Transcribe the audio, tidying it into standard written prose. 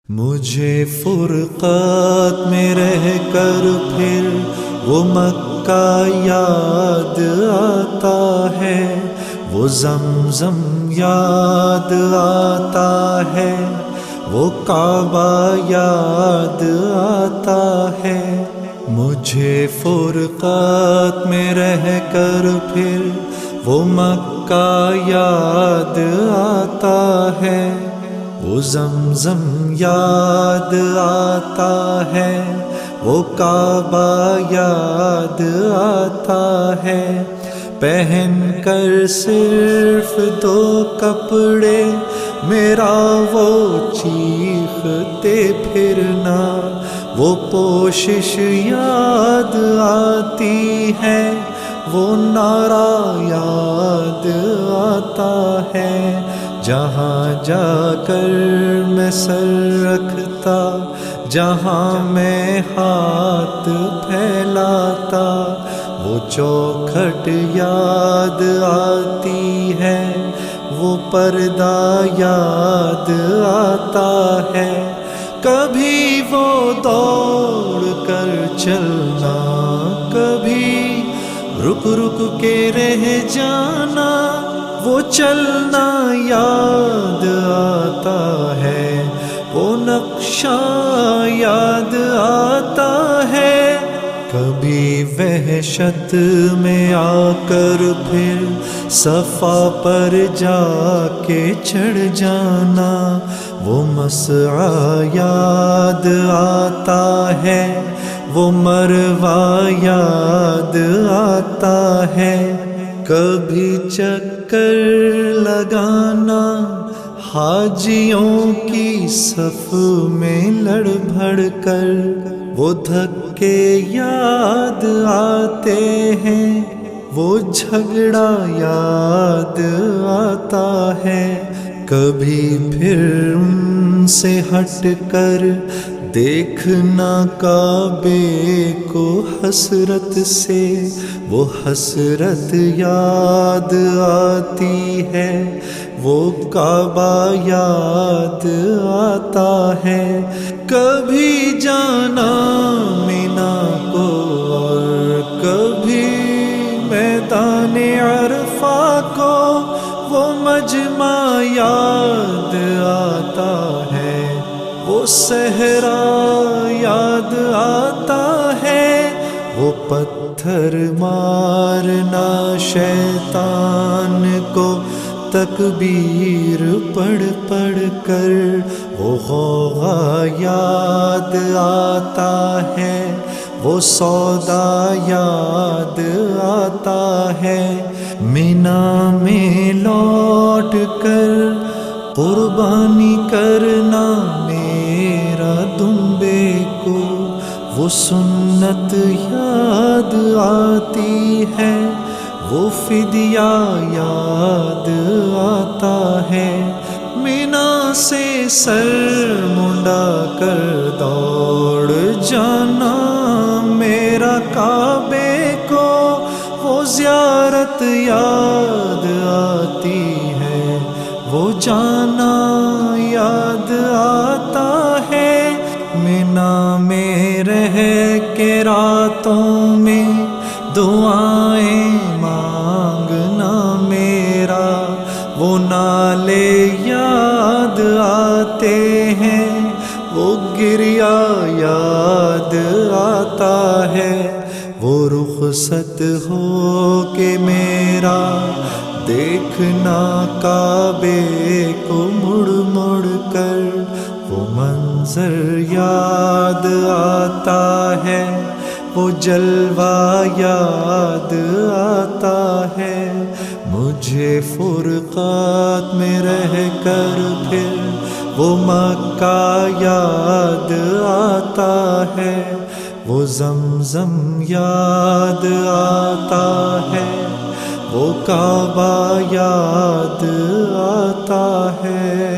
مجھے فرقات میں رہ کر پھر وہ مکہ یاد آتا ہے، وہ زمزم یاد آتا ہے، وہ کعبہ یاد آتا ہے۔ مجھے فرقات میں رہ کر پھر وہ مکہ یاد آتا ہے، وہ زمزم یاد آتا ہے، وہ کعبہ یاد آتا ہے۔ پہن کر صرف دو کپڑے میرا وہ چیختے پھرنا، وہ پوشش یاد آتی ہے، وہ نعرہ یاد آتا ہے۔ جہاں جا کر میں سر رکھتا، جہاں میں ہاتھ پھیلاتا، وہ چوکھٹ یاد آتی ہے، وہ پردہ یاد آتا ہے۔ کبھی وہ دوڑ کر چلنا، کبھی رک رک کے رہ جانا، وہ چلنا یاد آتا ہے، وہ نقشہ یاد آتا ہے۔ کبھی وحشت میں آ کر پھر صفا پر جا کے چڑھ جانا، وہ مسعی یاد آتا ہے، وہ مروہ یاد آتا ہے۔ کبھی چکر لگانا حاجیوں کی صف میں لڑ بھڑ کر، وہ دھکے یاد آتے ہیں، وہ جھگڑا یاد آتا ہے۔ کبھی پھر ان سے ہٹ کر دیکھنا کعبے کو حسرت سے، وہ حسرت یاد آتی ہے، وہ کعبہ یاد آتا ہے۔ کبھی جانا مینا کو اور کبھی میدان عرفہ کو، وہ مجمع یاد آتا ہے، وہ صحرا یاد آتا ہے۔ وہ پتھر مارنا شیطان کو تکبیر پڑھ پڑھ کر، وہ غوغا یاد آتا ہے، وہ سودا یاد آتا ہے۔ مینا میں لوٹ کر قربانی کرنا میرا دمبے کو، وہ سنت یاد آتی ہے، وہ فدیہ یاد آتا ہے۔ مینا سے سر منڈا کر دوڑ جانا میرا کعبے کو، وہ زیارت یاد آتی ہے، وہ جانا یاد آتا ہے۔ مینا میں رہ کے راتوں میں دعائیں مانگنا میرا، وہ نالے یاد آتے ہیں، وہ گریا یاد آتا ہے۔ وہ رخصت ہو کے میرا دیکھنا کعبے کو مڑ مڑ کر، وہ منظر یاد آتا ہے، وہ جلوہ یاد آتا ہے۔ مجھے فرقات میں رہ کر پھر وہ مکہ یاد آتا ہے، وہ زمزم یاد آتا ہے، وہ کعبہ یاد آتا ہے۔